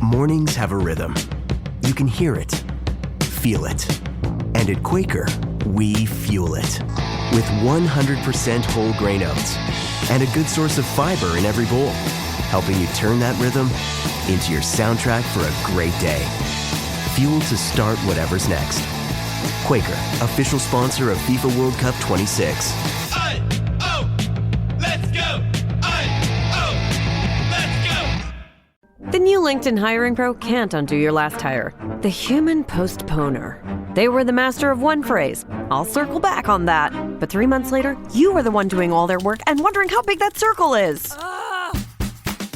Mornings have a rhythm. You can hear it, feel it. And at Quaker, we fuel it. With 100% whole grain oats and a good source of fiber in every bowl, helping you turn that rhythm into your soundtrack for a great day. Fuel to start whatever's next. Quaker, official sponsor of FIFA World Cup 26. The new LinkedIn Hiring Pro can't undo your last hire. The human postponer. They were the master of one phrase. I'll circle back on that. But 3 months later, you are the one doing all their work and wondering how big that circle is.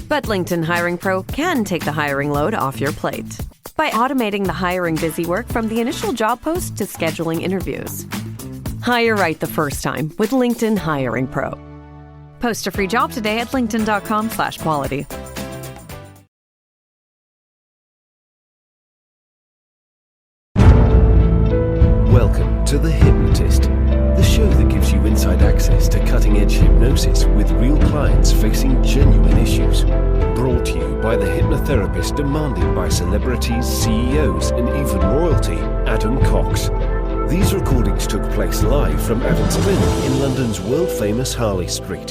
But LinkedIn Hiring Pro can take the hiring load off your plate by automating the hiring busy work from the initial job post to scheduling interviews. Hire right the first time with LinkedIn Hiring Pro. Post a free job today at linkedin.com/quality. Welcome to The Hypnotist, the show that gives you inside access to cutting-edge hypnosis with real clients facing genuine issues. Brought to you by the hypnotherapist demanded by celebrities, CEOs, and even royalty, Adam Cox. These recordings took place live from Adam's clinic in London's world-famous Harley Street.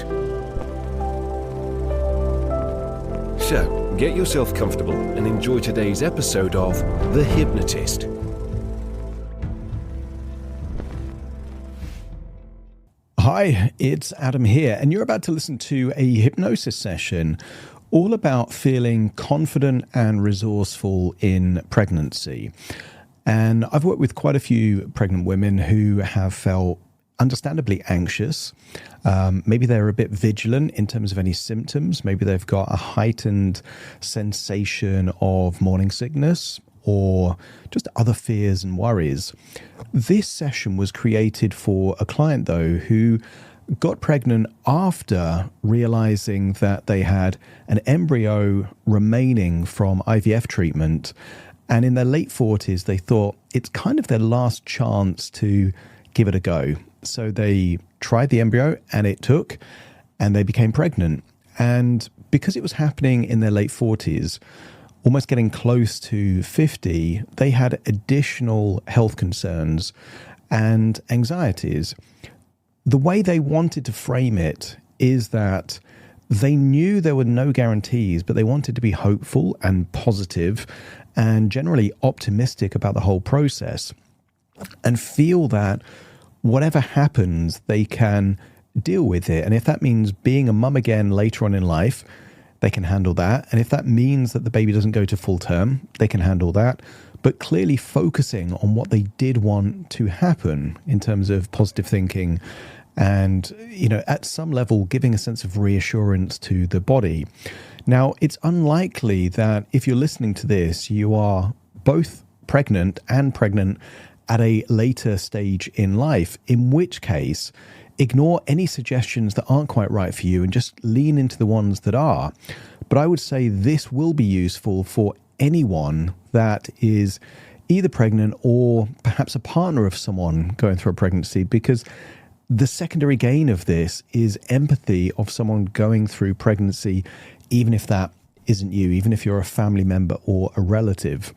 So, get yourself comfortable and enjoy today's episode of The Hypnotist. Hi, it's Adam here, and you're about to listen to a hypnosis session all about feeling confident and resourceful in pregnancy. And I've worked with quite a few pregnant women who have felt understandably anxious. Maybe they're a bit vigilant in terms of any symptoms. Maybe they've got a heightened sensation of morning sickness or just other fears and worries. This session was created for a client, though, who got pregnant after realizing that they had an embryo remaining from IVF treatment. And in their late 40s, they thought it's kind of their last chance to give it a go. So they tried the embryo and it took, and they became pregnant. And because it was happening in their late 40s, almost getting close to 50, they had additional health concerns and anxieties. The way they wanted to frame it is that they knew there were no guarantees, but they wanted to be hopeful and positive and generally optimistic about the whole process and feel that whatever happens, they can deal with it. And if that means being a mum again later on in life, they can handle that. And if that means that the baby doesn't go to full term, they can handle that. But clearly focusing on what they did want to happen in terms of positive thinking and, at some level, giving a sense of reassurance to the body. Now, it's unlikely that if you're listening to this, you are both pregnant and pregnant at a later stage in life, in which case, ignore any suggestions that aren't quite right for you and just lean into the ones that are. But I would say this will be useful for anyone that is either pregnant or perhaps a partner of someone going through a pregnancy, because the secondary gain of this is empathy of someone going through pregnancy, even if that isn't you, even if you're a family member or a relative.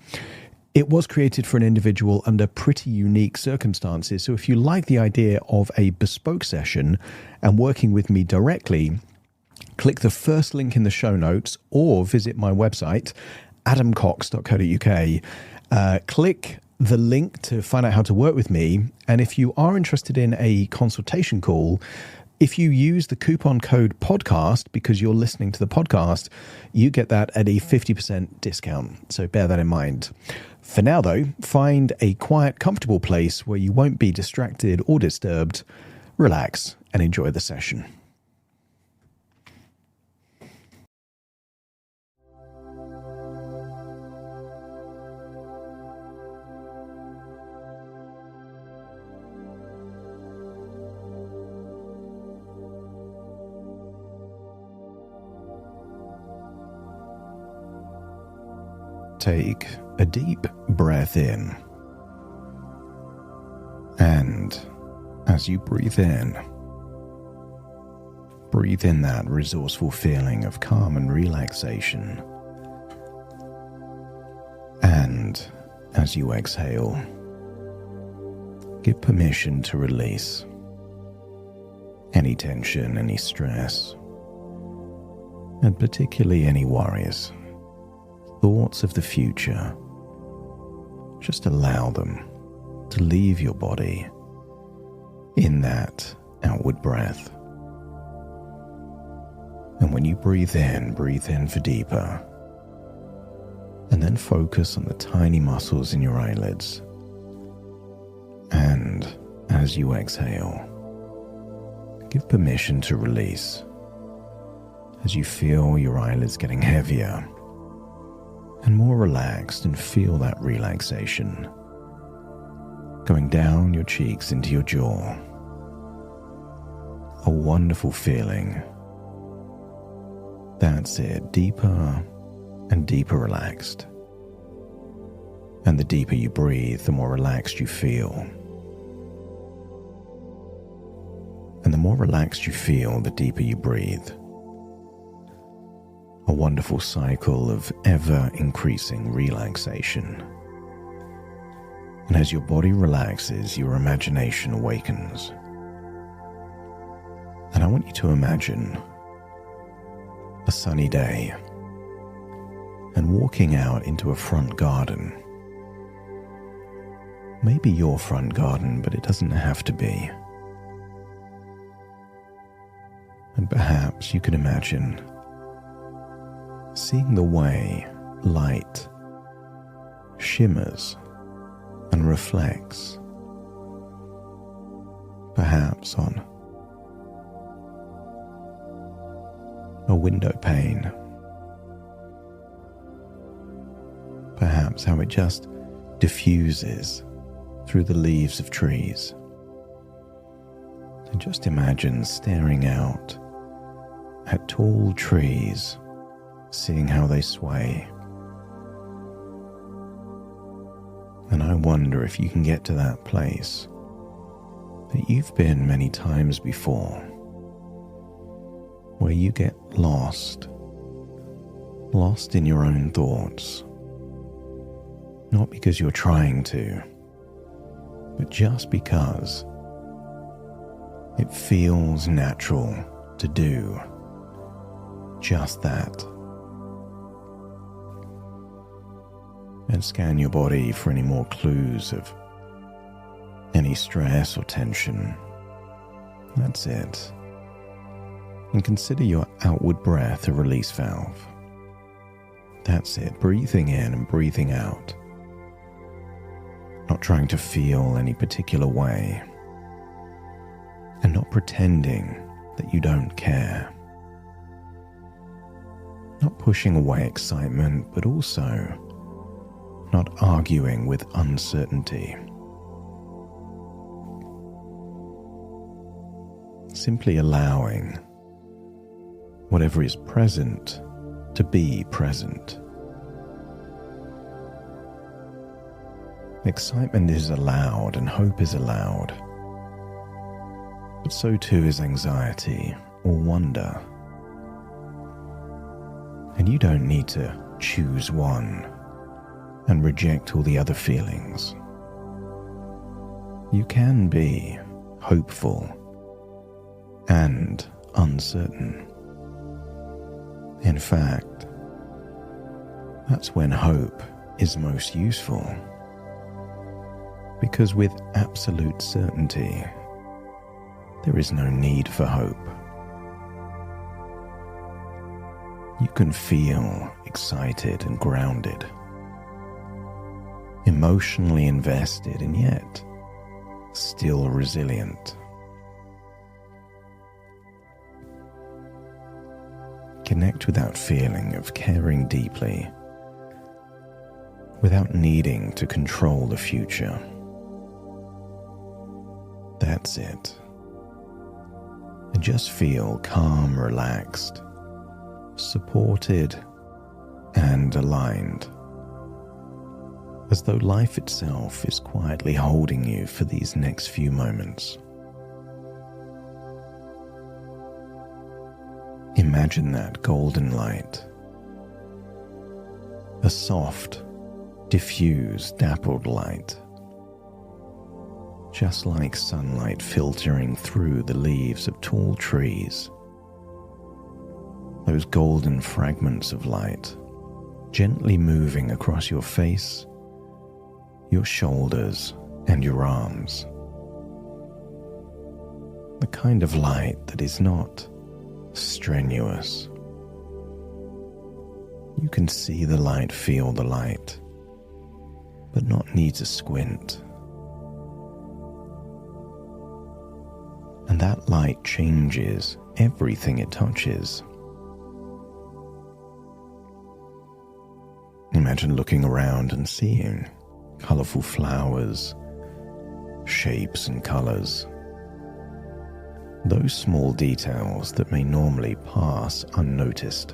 It was created for an individual under pretty unique circumstances. So if you like the idea of a bespoke session and working with me directly, click the first link in the show notes or visit my website, adamcox.co.uk. Click the link to find out how to work with me. And if you are interested in a consultation call, if you use the coupon code podcast because you're listening to the podcast, you get that at a 50% discount. So bear that in mind. For now, though, find a quiet, comfortable place where you won't be distracted or disturbed. Relax and enjoy the session. Take a deep breath in. And as you breathe in that resourceful feeling of calm and relaxation. And as you exhale, give permission to release any tension, any stress, and particularly any worries, thoughts of the future. Just allow them to leave your body in that outward breath. And when you breathe in for deeper, and then focus on the tiny muscles in your eyelids. And as you exhale, give permission to release as you feel your eyelids getting heavier and more relaxed, and feel that relaxation going down your cheeks into your jaw. A wonderful feeling. That's it, deeper and deeper relaxed. And the deeper you breathe, the more relaxed you feel. And the more relaxed you feel, the deeper you breathe. A wonderful cycle of ever-increasing relaxation. And as your body relaxes, your imagination awakens. And I want you to imagine a sunny day and walking out into a front garden. Maybe your front garden, but it doesn't have to be. And perhaps you can imagine seeing the way light shimmers and reflects, perhaps on a window pane, perhaps how it just diffuses through the leaves of trees. And just imagine staring out at tall trees, seeing how they sway. And I wonder if you can get to that place that you've been many times before, where you get lost in your own thoughts, not because you're trying to, but just because it feels natural to do just that. And scan your body for any more clues of any stress or tension. That's it. And consider your outward breath a release valve. That's it, breathing in and breathing out. Not trying to feel any particular way. And not pretending that you don't care. Not pushing away excitement, but also not arguing with uncertainty. Simply allowing whatever is present to be present. Excitement is allowed and hope is allowed, but so too is anxiety or wonder. And you don't need to choose one and reject all the other feelings. You can be hopeful and uncertain. In fact, that's when hope is most useful, because with absolute certainty, there is no need for hope. You can feel excited and grounded, emotionally invested, and yet still resilient. Connect with that feeling of caring deeply without needing to control the future. That's it. And just feel calm, relaxed, supported, and aligned, as though life itself is quietly holding you for these next few moments. Imagine that golden light, a soft, diffuse, dappled light, just like sunlight filtering through the leaves of tall trees. Those golden fragments of light gently moving across your face, your shoulders, and your arms. The kind of light that is not strenuous. You can see the light, feel the light, but not need to squint. And that light changes everything it touches. Imagine looking around and seeing colorful flowers, shapes and colors. Those small details that may normally pass unnoticed.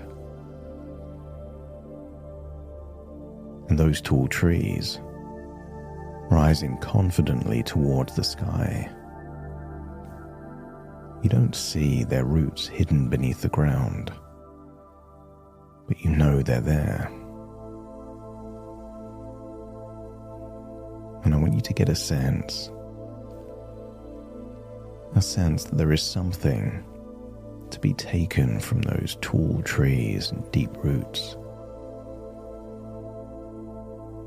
And those tall trees rising confidently towards the sky. You don't see their roots hidden beneath the ground, but you know they're there. And I want you to get a sense that there is something to be taken from those tall trees and deep roots.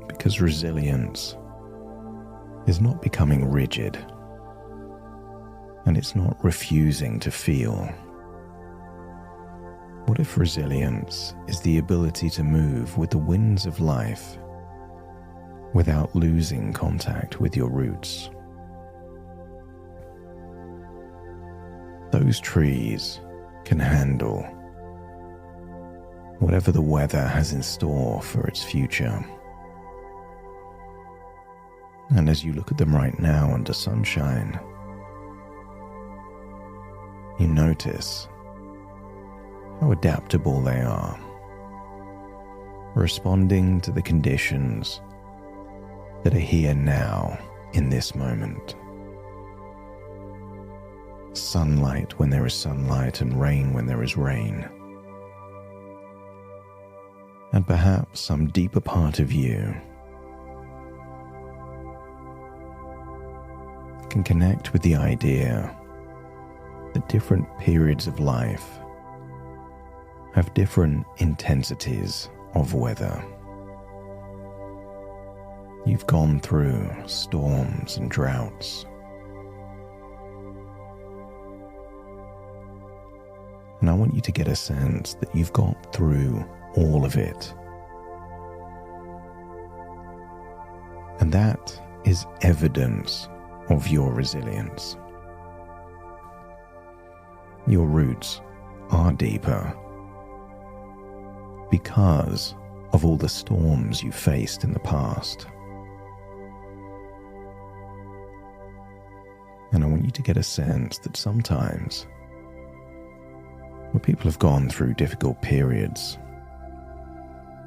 Because resilience is not becoming rigid, and it's not refusing to feel. What if resilience is the ability to move with the winds of life without losing contact with your roots? Those trees can handle whatever the weather has in store for its future. And as you look at them right now under sunshine, you notice how adaptable they are, responding to the conditions that are here now in this moment. Sunlight when there is sunlight and rain when there is rain. And perhaps some deeper part of you can connect with the idea that different periods of life have different intensities of weather. You've gone through storms and droughts. And I want you to get a sense that you've got through all of it. And that is evidence of your resilience. Your roots are deeper because of all the storms you faced in the past. And I want you to get a sense that sometimes when people have gone through difficult periods,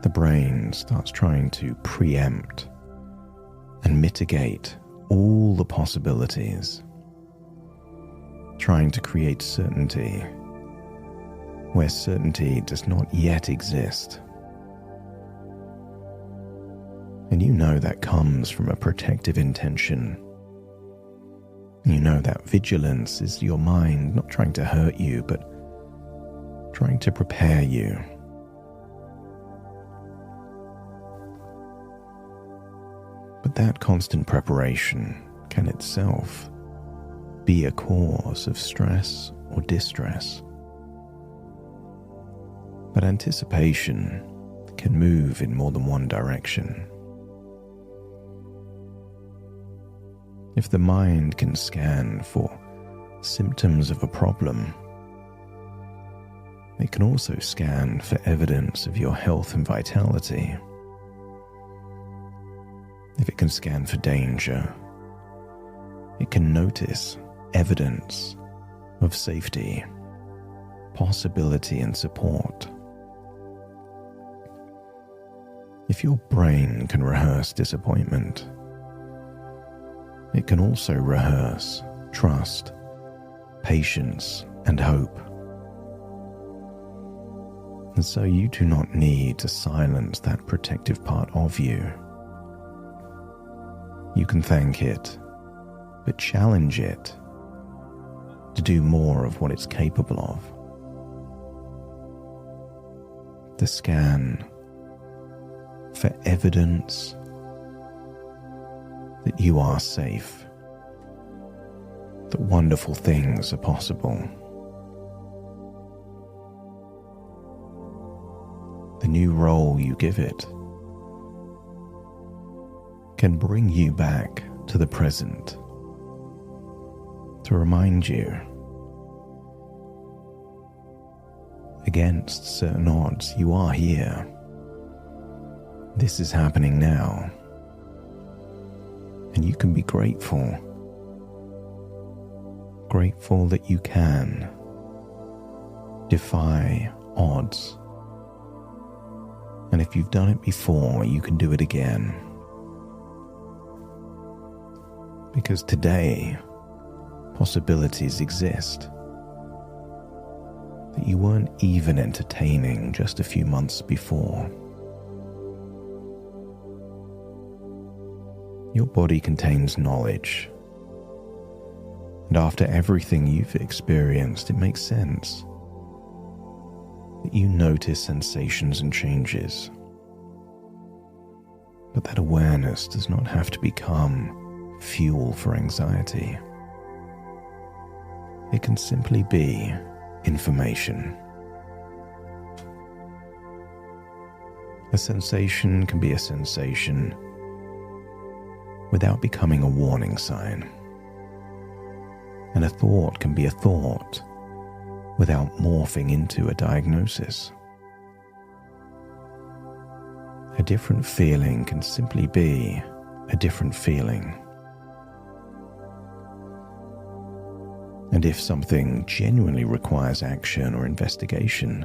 the brain starts trying to preempt and mitigate all the possibilities, trying to create certainty where certainty does not yet exist. And you know that comes from a protective intention. You know that vigilance is your mind not trying to hurt you, but trying to prepare you. But that constant preparation can itself be a cause of stress or distress. But anticipation can move in more than one direction. If the mind can scan for symptoms of a problem, it can also scan for evidence of your health and vitality. If it can scan for danger, it can notice evidence of safety, possibility, and support. If your brain can rehearse disappointment, it can also rehearse trust, patience, and hope. And so you do not need to silence that protective part of you you can thank it, but challenge it to do more of what it's capable of. To scan for evidence that you are safe, that wonderful things are possible. The new role you give it can bring you back to the present to remind you, against certain odds, you are here. This is happening now. And you can be grateful. Grateful that you can defy odds. And if you've done it before, you can do it again. Because today, possibilities exist that you weren't even entertaining just a few months before. Your body contains knowledge, and after everything you've experienced, it makes sense that you notice sensations and changes. But that awareness does not have to become fuel for anxiety. It can simply be information. A sensation can be a sensation without becoming a warning sign. And a thought can be a thought without morphing into a diagnosis. A different feeling can simply be a different feeling. And if something genuinely requires action or investigation,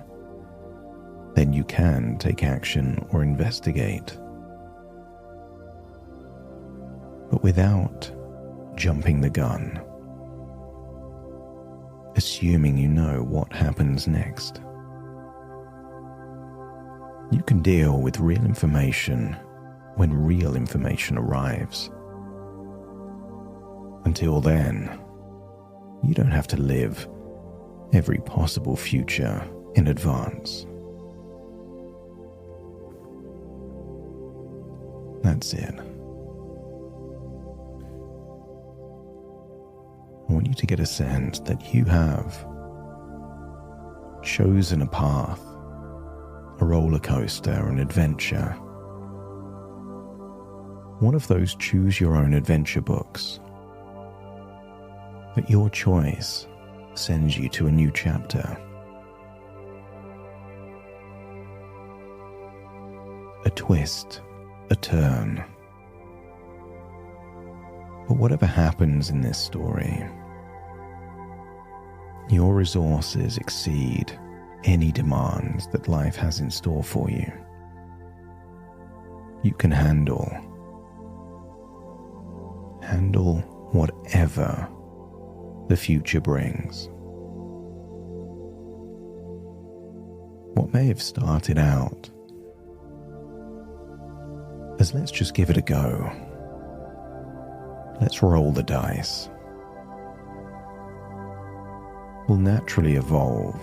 then you can take action or investigate. But without jumping the gun, assuming you know what happens next. You can deal with real information when real information arrives. Until then, you don't have to live every possible future in advance. That's it. I want you to get a sense that you have chosen a path, a roller coaster, an adventure. One of those choose your own adventure books. But your choice sends you to a new chapter. A twist, a turn. But whatever happens in this story, your resources exceed any demands that life has in store for you. You can handle whatever the future brings. What may have started out as let's just give it a go, let's roll the dice, will naturally evolve.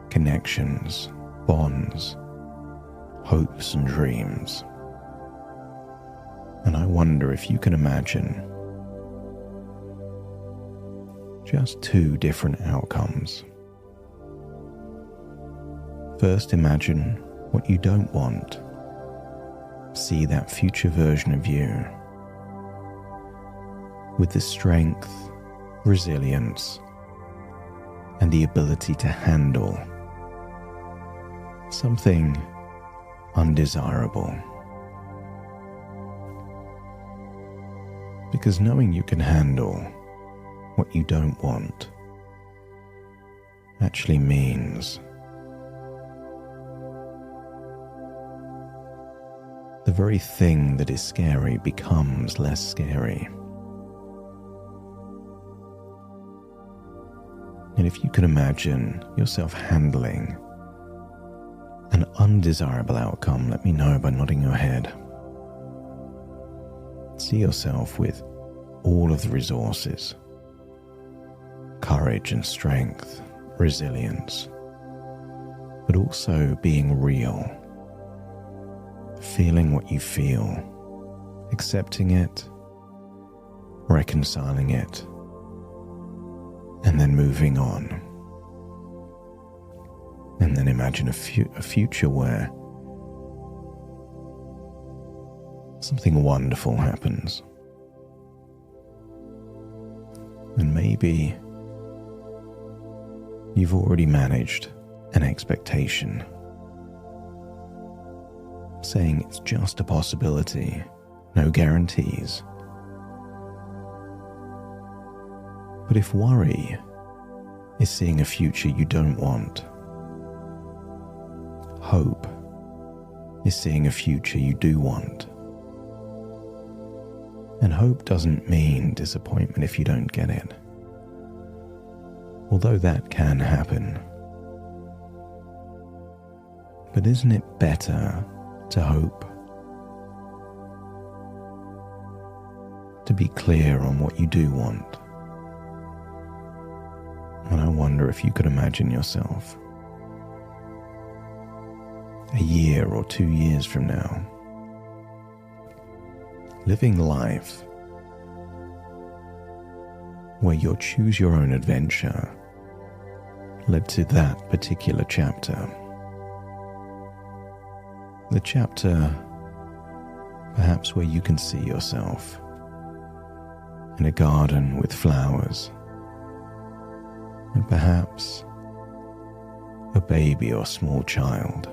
Connections, bonds, hopes and dreams. And I wonder if you can imagine just two different outcomes. First, imagine what you don't want. See that future version of you with the strength, resilience, and the ability to handle something undesirable. Because knowing you can handle what you don't want actually means the very thing that is scary becomes less scary. And if you can imagine yourself handling an undesirable outcome, let me know by nodding your head. See yourself with all of the resources, courage and strength, resilience, but also being real, feeling what you feel, accepting it, reconciling it, and then moving on. And then imagine a future where something wonderful happens. And maybe you've already managed an expectation, saying it's just a possibility, no guarantees. But if worry is seeing a future you don't want, hope is seeing a future you do want. And hope doesn't mean disappointment if you don't get it, although that can happen. But isn't it better to hope? To be clear on what you do want. And I wonder if you could imagine yourself a year or 2 years from now, living life where your choose your own adventure led to that particular chapter. The chapter perhaps where you can see yourself in a garden with flowers, and perhaps a baby or small child,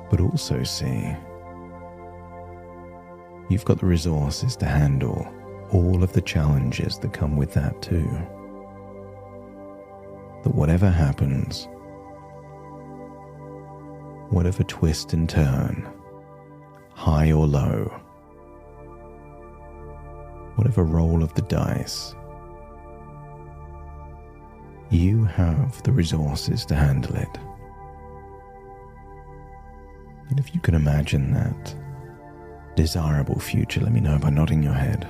but also see you've got the resources to handle all of the challenges that come with that too. That whatever happens, whatever twist and turn, high or low, whatever roll of the dice, you have the resources to handle it. And if you can imagine that desirable future, let me know by nodding your head.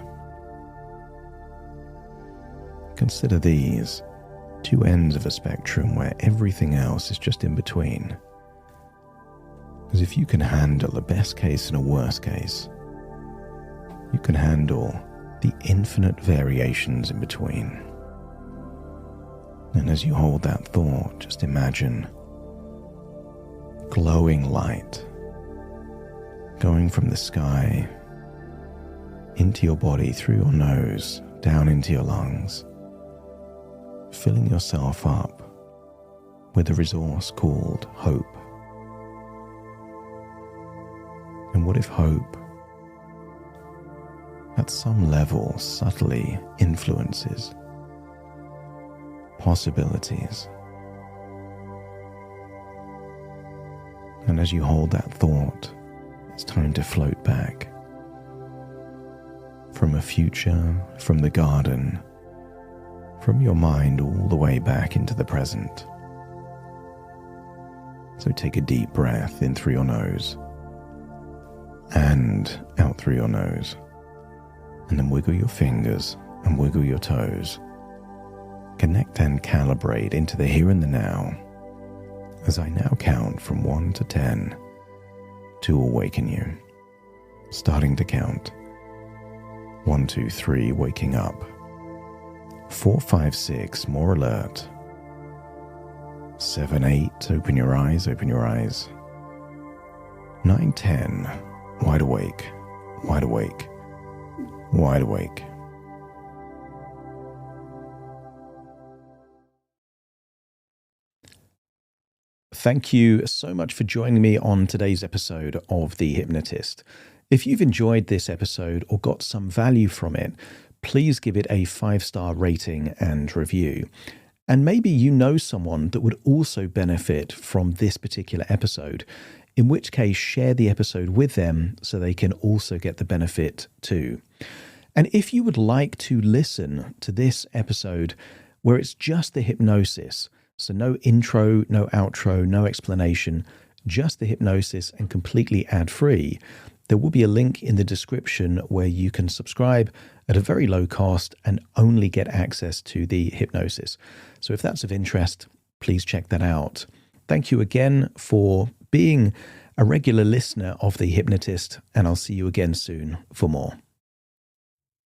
Consider these two ends of a spectrum where everything else is just in between. Because if you can handle a best case and a worst case, you can handle the infinite variations in between. And as you hold that thought, just imagine glowing light going from the sky into your body, through your nose, down into your lungs, filling yourself up with a resource called hope. And what if hope, at some level, subtly influences possibilities? And as you hold that thought, it's time to float back from a future, from the garden, from your mind all the way back into the present. So take a deep breath in through your nose and out through your nose, and then wiggle your fingers and wiggle your toes. Connect and calibrate into the here and the now as I now count from 1 to 10 to awaken you. Starting to count. 1, 2, 3, waking up. 4, 5, 6, more alert. 7, 8, open your eyes, open your eyes. 9, 10, wide awake, wide awake, wide awake. Thank you so much for joining me on today's episode of The Hypnotist. If you've enjoyed this episode or got some value from it, please give it a 5-star rating and review. And maybe you know someone that would also benefit from this particular episode, in which case share the episode with them so they can also get the benefit too. And if you would like to listen to this episode where it's just the hypnosis, so no intro, no outro, no explanation, just the hypnosis and completely ad-free, there will be a link in the description where you can subscribe at a very low cost and only get access to the hypnosis. So if that's of interest, please check that out. Thank you again for being a regular listener of The Hypnotist, and I'll see you again soon for more.